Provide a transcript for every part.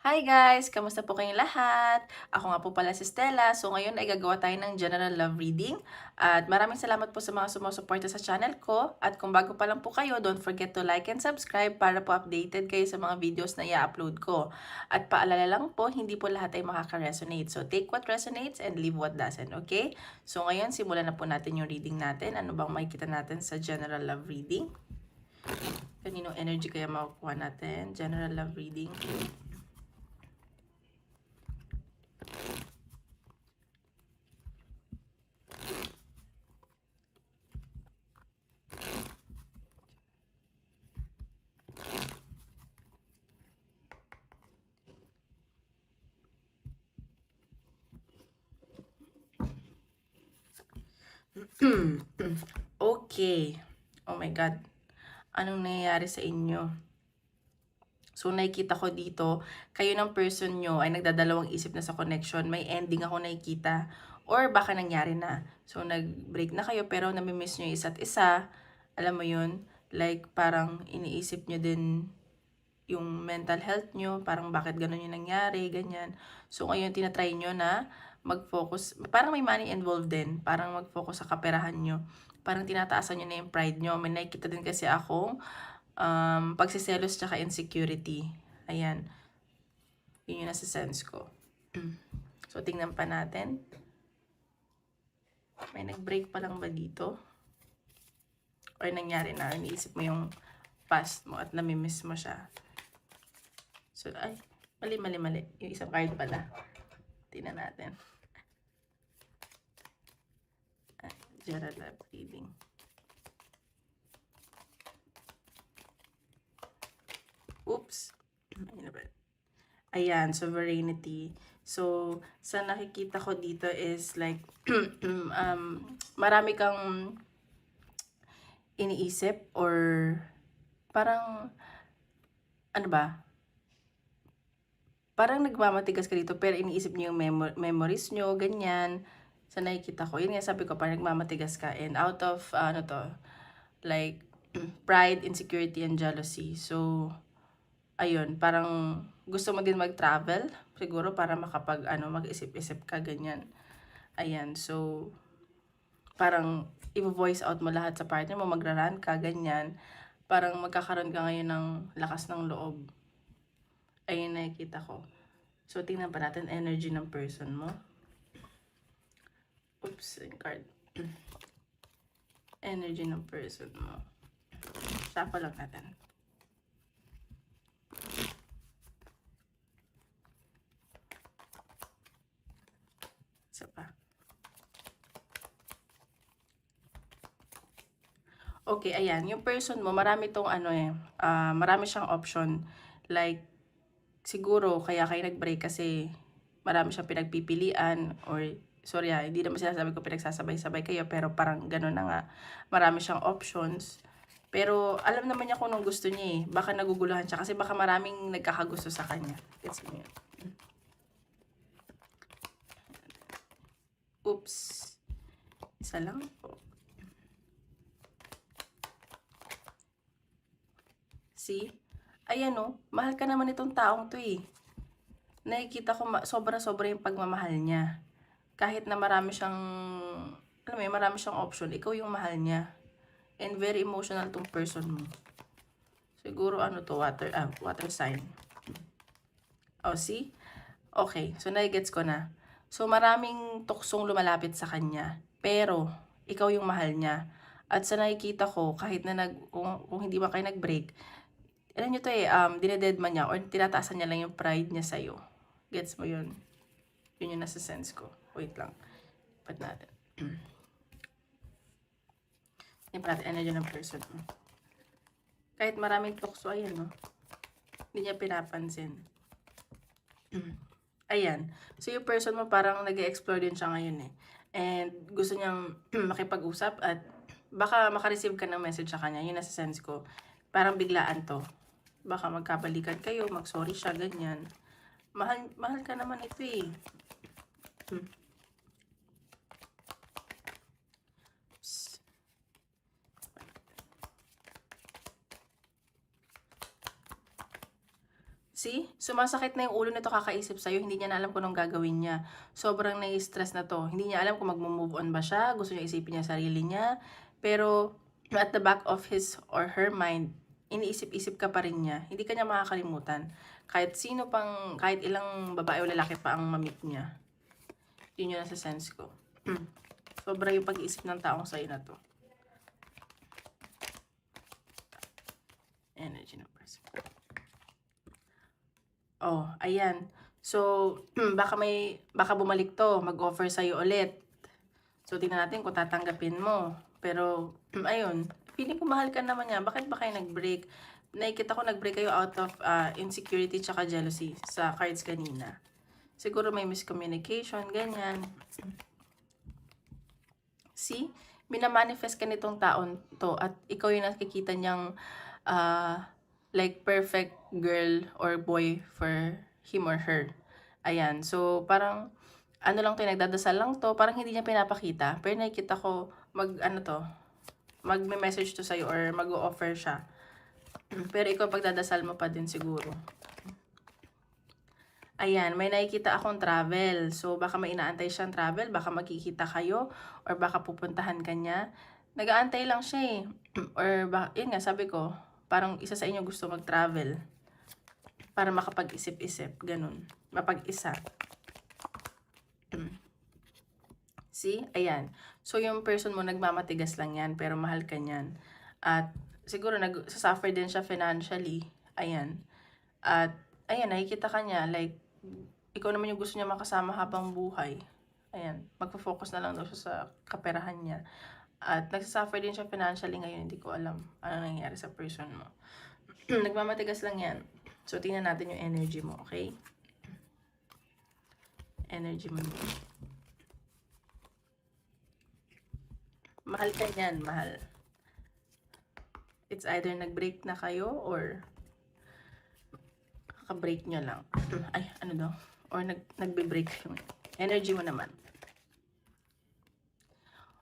Hi guys! Kamusta po kayong lahat? Ako nga po pala si Stella. So ngayon ay gagawa tayo ng general love reading. At maraming salamat po sa mga sumusuporta sa channel ko. At kung bago pa lang po kayo, don't forget to like and subscribe para po updated kayo sa mga videos na i-upload ko. At paalala lang po, hindi po lahat ay makaka-resonate. So take what resonates and leave what doesn't, okay? So ngayon, simulan na po natin yung reading natin. Ano bang makikita natin sa general love reading? Kaninong energy kaya makukuha natin? General love reading. Okay. Oh my God. Anong nangyayari sa inyo? So, nakikita ko dito, kayo ng person nyo ay nagdadalawang isip na sa connection. May ending ako nakikita. Or baka nangyari na. So, nag-break na kayo pero namimiss nyo yung isa't isa. Alam mo yun? Like, parang iniisip nyo din yung mental health nyo. Parang bakit ganun yung nangyari, ganyan. So, ngayon tinatry nyo na mag-focus. Parang may money involved din. Parang mag-focus sa kaperahan nyo. Parang tinataasan nyo na yung pride nyo. May nakikita din kasi akong pagsiselos tsaka insecurity. Ayan. Yun yung nasa sense ko. So, tingnan pa natin. May nag-break pa lang ba dito? Or nangyari na, iniisip mo yung past mo at namimiss mo siya. So, ay, mali. Yung isang card pala. Tingnan natin. General love reading. Oops. Ayan, sovereignty. So, sa nakikita ko dito is like, marami kang iniisip or parang, ano ba? Parang nagmamatigas ka dito pero iniisip niyo yung memories nyo, ganyan. Sa nakikita ko, yun nga sabi ko, parang nagmamatigas ka. And out of, ano to, like, pride, insecurity, and jealousy. So, ayun, parang gusto mo din mag-travel, siguro para makapag, mag-isip-isip ka, ganyan. Ayan, so, parang i-voice out mo lahat sa partner mo, magra-rant ka, ganyan. Parang magkakaroon ka ngayon ng lakas ng loob. Ayun nakikita ko. So, tingnan pa natin energy ng person mo. Oops, yung card. Energy ng person mo. Shuffle lang natin. Isa pa. Okay, ayan. Yung person mo, marami tong marami siyang option. Like, siguro, kaya kayo nag-break kasi marami siyang pinagpipilian or sorry hindi naman sinasabi ko pinagsasabay-sabay kayo pero parang gano'n na nga. Marami siyang options. Pero alam naman niya kung anong gusto niya eh. Baka naguguluhan siya kasi baka maraming nagkakagusto sa kanya. Gets mo yun? Oops. Isa lang po. See? Ayan o. Mahal ka naman itong taong to eh. Nakikita ko sobra-sobra yung pagmamahal niya. Kahit na marami siyang, alam mo yun, marami siyang option, ikaw yung mahal niya. And very emotional tong person mo. Siguro ano to, water sign. Oh, see? Okay, so nai-gets ko na. So maraming tuksong lumalapit sa kanya, pero ikaw yung mahal niya. At sa nakikita ko, kahit na kung hindi ba kayo nag-break, alam nyo to dinededma niya or tinataasan niya lang yung pride niya sa'yo. Gets mo yun? Yun yung nasa sense ko. Wait lang. Pat natin. Yung natin energy ng person mo. Kahit maraming tukso, ayan no. Hindi niya pinapansin. Ayan. So, yung person mo parang nag-explore din siya ngayon eh. And gusto niyang makipag-usap at baka makareceive ka ng message sa kanya. Yun nasa sense ko. Parang biglaan to. Baka magkabalikan kayo, mag-sorry siya, ganyan. Mahal ka naman ito eh. See? Sumasakit na yung ulo nito kakaisip sa'yo, hindi niya na alam kung anong gagawin niya. Sobrang nai-stress na 'to. Hindi niya alam kung magmo-move on ba siya, gusto niya isipin niya sarili niya, pero at the back of his or her mind, iniisip-isip ka pa rin niya. Hindi ka niya makakalimutan. Kahit sino pang, kahit ilang babae o lalaki pa ang ma-meet niya. Yun yung nasa sense ko. Sobra yung pag-iisip ng taong sa'yo na 'to. Energy ng person. Oh, ayan. So, baka bumalik to, mag-offer sa'yo ulit. So, tingnan natin kung tatanggapin mo. Pero, ayun, feeling ko mahal ka naman niya. Bakit ba kayo nag-break? Nakikita ko nag-break kayo out of insecurity tsaka jealousy sa cards kanina. Siguro may miscommunication, ganyan. See? Minamanifest ka nitong taon to at ikaw yung nakikita niyang like perfect girl or boy for him or her. Ayan. So, parang ano lang to, nagdadasal lang to. Parang hindi niya pinapakita. Pero nakikita ko mag-message to sa'yo or mag-o-offer siya. Pero ikaw pagdadasal mo pa din siguro. Ayan, may nakikita akong travel. So, baka may inaantay siyang travel, baka magkikita kayo, or baka pupuntahan ka niya. Nag-aantay lang siya eh. Or, yun nga, sabi ko, parang isa sa inyo gusto mag-travel. Para makapag-isip-isip, ganun. Mapag-isa. See? Ayan. So, yung person mo, nagmamatigas lang yan, pero mahal ka niyan. At, siguro, nagsasuffer din siya financially. Ayan. At, ayan, nakikita ka niya, like, ikaw naman yung gusto niya makasama habang buhay. Ayan, magpo-focus na lang daw siya sa kaperahan niya. At nagsasuffer din siya financially ngayon, hindi ko alam ano nangyayari sa person mo. Nagmamatigas lang yan. So, tingnan natin yung energy mo, okay? Energy mo. Mahal ka niyan, mahal. It's either nag-break na kayo or kaka-break nyo lang. Ay, ano daw? Or nagbe-break yung energy mo naman.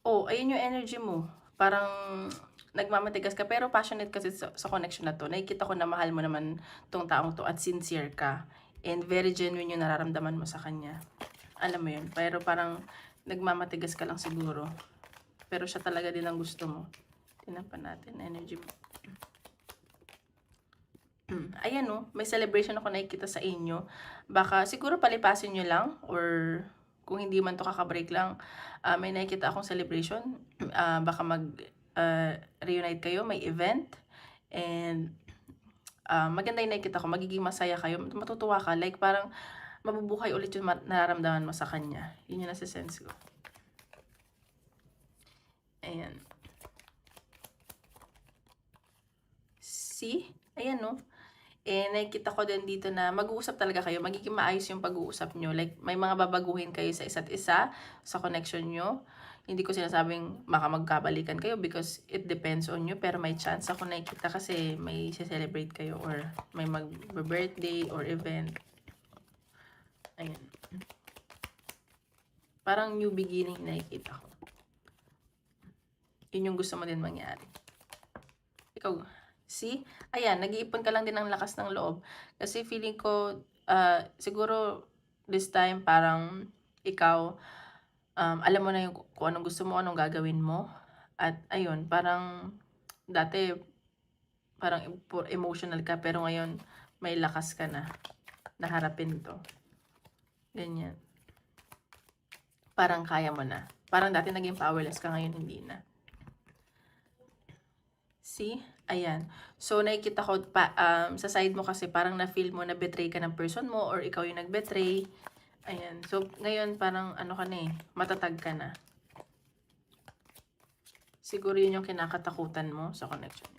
Oh, ayun yung energy mo. Parang nagmamatigas ka pero passionate kasi sa connection na to. Nakikita ko na mahal mo naman tong taong to at sincere ka. And very genuine yung nararamdaman mo sa kanya. Alam mo yun. Pero parang nagmamatigas ka lang siguro. Pero siya talaga din ang gusto mo. Tingnan pa natin energy mo. Ayan no, may celebration ako nakikita sa inyo. Baka siguro palipasin nyo lang or kung hindi man to kakabreak lang, may nakikita akong celebration. Baka reunite kayo, may event. And maganda yung nakikita ko, magiging masaya kayo, matutuwa ka. Like parang mabubuhay ulit yung nararamdaman mo sa kanya. Yun yung nasa sense ko. Ayan. See? Ayan no. Nakikita ko din dito na mag-uusap talaga kayo. Magiging maayos yung pag-uusap nyo. Like, may mga babaguhin kayo sa isa't isa, sa connection nyo. Hindi ko sinasabing magkabalikan kayo because it depends on you. Pero may chance ako nakikita kasi may celebrate kayo or may mag-birthday or event. Ayan. Parang new beginning nakikita ko. Yun yung gusto mo din mangyari. Ikaw, see? Ayan, nag-iipon ka lang din ng lakas ng loob. Kasi feeling ko, siguro this time parang ikaw, alam mo na yung kung anong gusto mo, anong gagawin mo. At ayun, parang dati, parang emotional ka, pero ngayon may lakas ka na harapin to. Ganyan. Parang kaya mo na. Parang dati naging powerless ka, ngayon hindi na. See? Ayan. So, nakikita ko sa side mo kasi parang na-feel mo na betray ka ng person mo or ikaw yung nag-betray. Ayan. So, ngayon parang ano ka na eh, matatag ka na. Siguro yun yung kinakatakutan mo sa connection.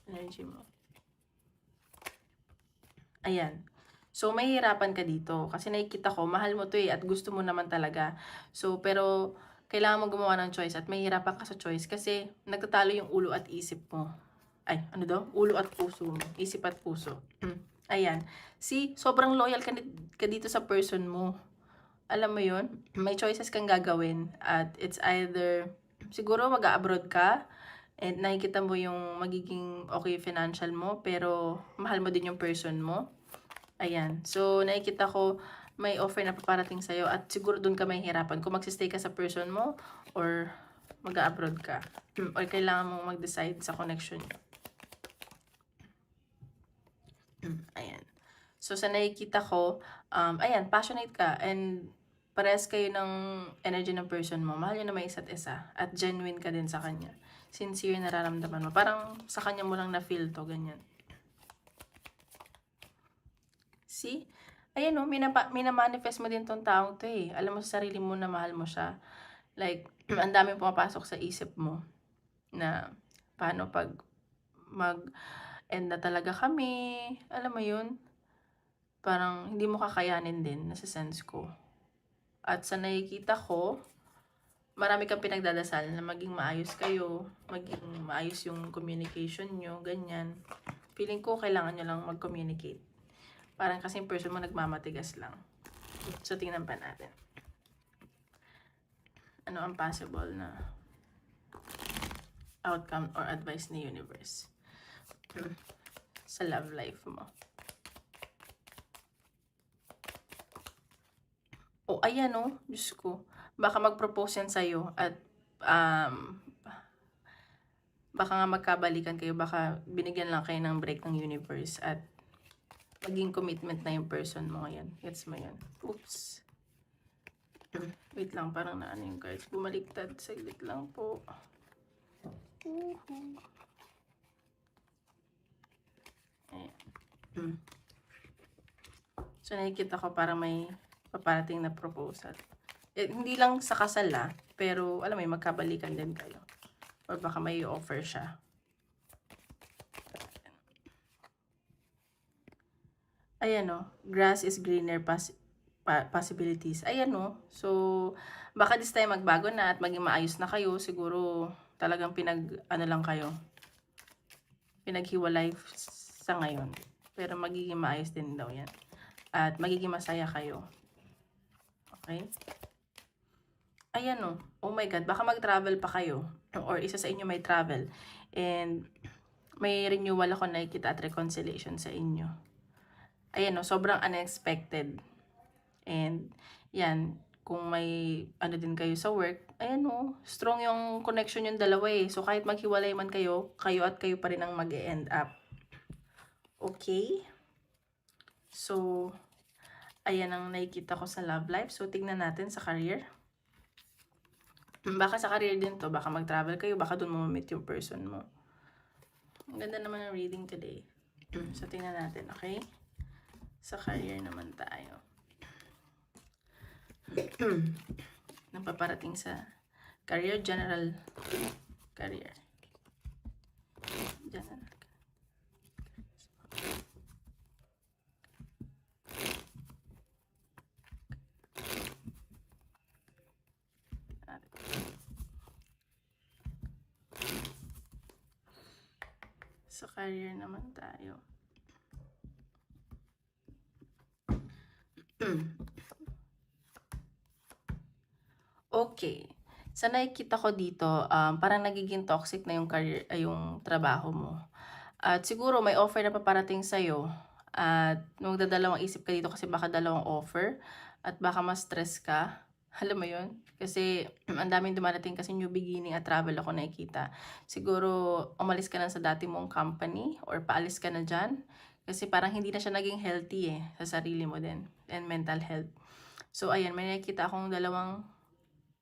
Energy mo. Ayan. So, mahihirapan ka dito kasi nakikita ko, mahal mo to eh at gusto mo naman talaga. So, pero kailangan mo gumawa ng choice at mahihirapan ka sa choice kasi nagtatalo yung ulo at isip mo. Ay, ano daw? Ulo at puso mo. Isip at puso. Ayan. See, sobrang loyal ka dito sa person mo. Alam mo yun? May choices kang gagawin at it's either, siguro mag-abroad ka And nakikita mo yung magiging okay financial mo, pero mahal mo din yung person mo. Ayan. So, nakikita ko may offer na paparating sa'yo at siguro dun ka mahihirapan kung magsistay ka sa person mo or mag-abroad ka. Or kailangan mong mag-decide sa connection nyo. Ayan. So, sa nakikita ko, ayan, passionate ka and parehas kayo ng energy ng person mo. Mahal nyo na may isa't isa at genuine ka din sa kanya. Sincere nararamdaman mo. Parang sa kanya mo lang na-feel to, ganyan. See? Ayan o, minamanifest mo din tong taong to eh. Alam mo sa sarili mo na mahal mo siya. Like, ang daming pumapasok sa isip mo na paano pag mag-end na talaga kami. Alam mo yun? Parang hindi mo kakayanin din, nasa sense ko. At sa nakikita ko, marami kang pinagdadasal na maging maayos kayo, maging maayos yung communication nyo, ganyan. Feeling ko kailangan nyo lang mag-communicate. Parang kasing person mo nagmamatigas lang. So, tingnan pa natin. Ano ang possible na outcome or advice ni universe sa love life mo? O, ayan o, Diyos ko. Baka mag-propose yan sa'yo at baka nga magkabalikan kayo, baka binigyan lang kayo ng break ng universe at maging commitment na yung person mo ngayon. Gets mo yun? Oops. Wait lang, parang naano yung cards. Bumaliktad. Saglit lang po. Ayan. So, nakikita ko parang may paparating na proposal. Hindi lang sa kasal pero alam mo, magkabalikan din kayo. Or baka may offer siya. Ayan o, grass is greener possibilities. Ayan o, so baka this time magbago na at maging maayos na kayo. Siguro talagang lang kayo. Pinaghiwalay sa ngayon. Pero magiging maayos din daw yan. At magiging masaya kayo. Okay? Ayan o, oh my God, baka mag-travel pa kayo. Or isa sa inyo may travel. And may renewal ako nakikita at reconciliation sa inyo. Ayan o, sobrang unexpected. And yan, kung may ano din kayo sa work, ayan o, strong yung connection yung dalawa eh. So kahit maghiwalay man kayo, kayo at kayo pa rin ang mag-e-end up. Okay? So, ayan ang nakikita ko sa love life. So, tignan natin sa career. Baka sa career din to, baka mag-travel kayo, baka dun mo ma-meet yung person mo. Ang ganda naman ng reading today. So, tingnan natin, okay? Sa career naman tayo. Nang paparating sa career, general career. General. Sa career naman tayo. Okay. Sa nakikita ko dito, parang nagiging toxic na yung career, yung trabaho mo. At siguro may offer na paparating sa'yo. At magdadalawang isip ka dito kasi baka dalawang offer. At baka mas stress ka. Alam mo yun? Kasi ang daming dumarating kasi new beginning at travel ako nakikita. Siguro umalis ka na sa dati mong company or paalis ka na dyan. Kasi parang hindi na siya naging healthy sa sarili mo din. And mental health. So ayan, may nakikita akong dalawang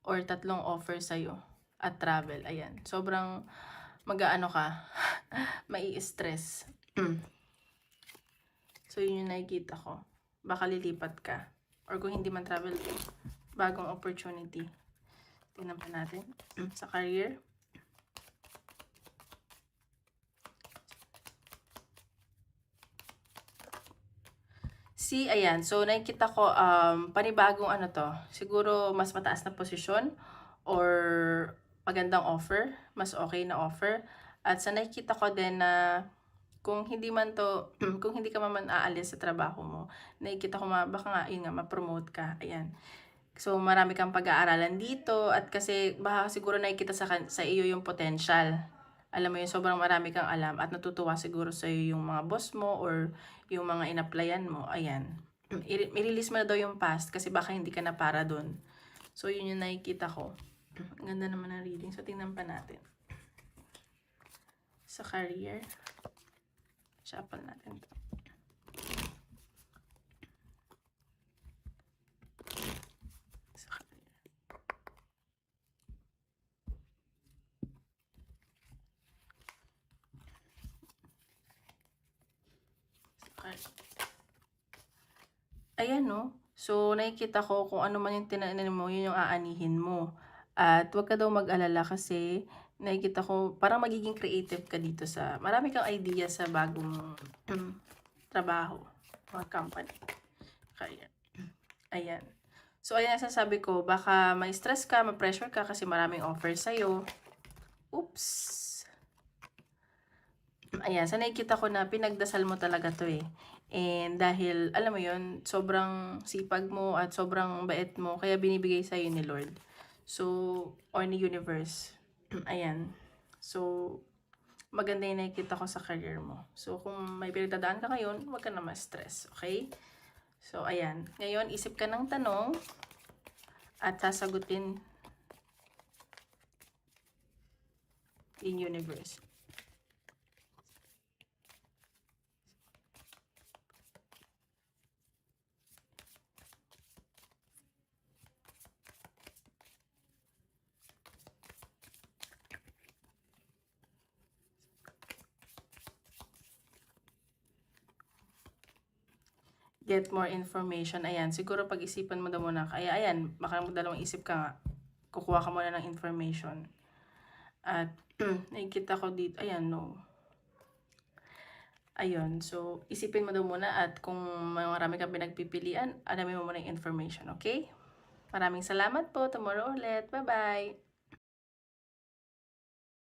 or tatlong offer sa'yo at travel. Ayan. Sobrang mag-aano ka. Mai-stress. So, yun yung nakikita ko. Baka lilipat ka. Or kung hindi man travel, bagong opportunity. Tingnan pa natin. Sa career. See, ayan. So, nakikita ko, panibagong ano to. Siguro, mas mataas na posisyon or magandang offer. Mas okay na offer. At sa nakikita ko din na kung hindi man to, kung hindi ka man aalis sa trabaho mo, nakikita ko baka nga, yun nga, ma-promote ka. Ayan. So, marami kang pag-aaralan dito at kasi baka siguro nakikita sa iyo yung potential. alam mo yun, sobrang marami kang alam at natutuwa siguro sa'yo yung mga boss mo or yung mga in-applyan mo, ayan. I-release mo na daw yung past kasi baka hindi ka na para dun. So, yun yung nakikita ko. Ang ganda naman ng reading. So, tingnan pa natin. Sa career. Shuffle natin to. Sa career. Ayan, no? So, nakikita ko kung ano man yung tinanin mo, yun yung aanihin mo. At huwag ka daw mag-alala kasi nakikita ko parang magiging creative ka dito sa marami kang idea sa bagong trabaho or company. Kaya, ayan. So, ayan ang sasabi ko, baka may stress ka, ma-pressure ka kasi maraming offers sa'yo. Oops! Ayan, sa nakikita ko na pinagdasal mo talaga to eh. And dahil, alam mo yun, sobrang sipag mo at sobrang bait mo, kaya binibigay sa'yo ni Lord. So, or ni Universe. Ayan. So, maganda yung nakikita ko sa career mo. So, kung may pinagdadaan ka ngayon, huwag ka na ma-stress. Okay? So, ayan. Ngayon, isip ka ng tanong at sasagutin in Universe. Get more information. Ayan, siguro pag-isipan mo daw muna. Kaya ayan, baka magdalawang isip ka nga. Kukuha ka muna ng information. At nakikita ko dito, ayan, no. Ayun, so isipin mo daw muna at kung marami kang pinagpipilian, alamin mo muna yung information, okay? Maraming salamat po. Tomorrow ulit. Bye-bye!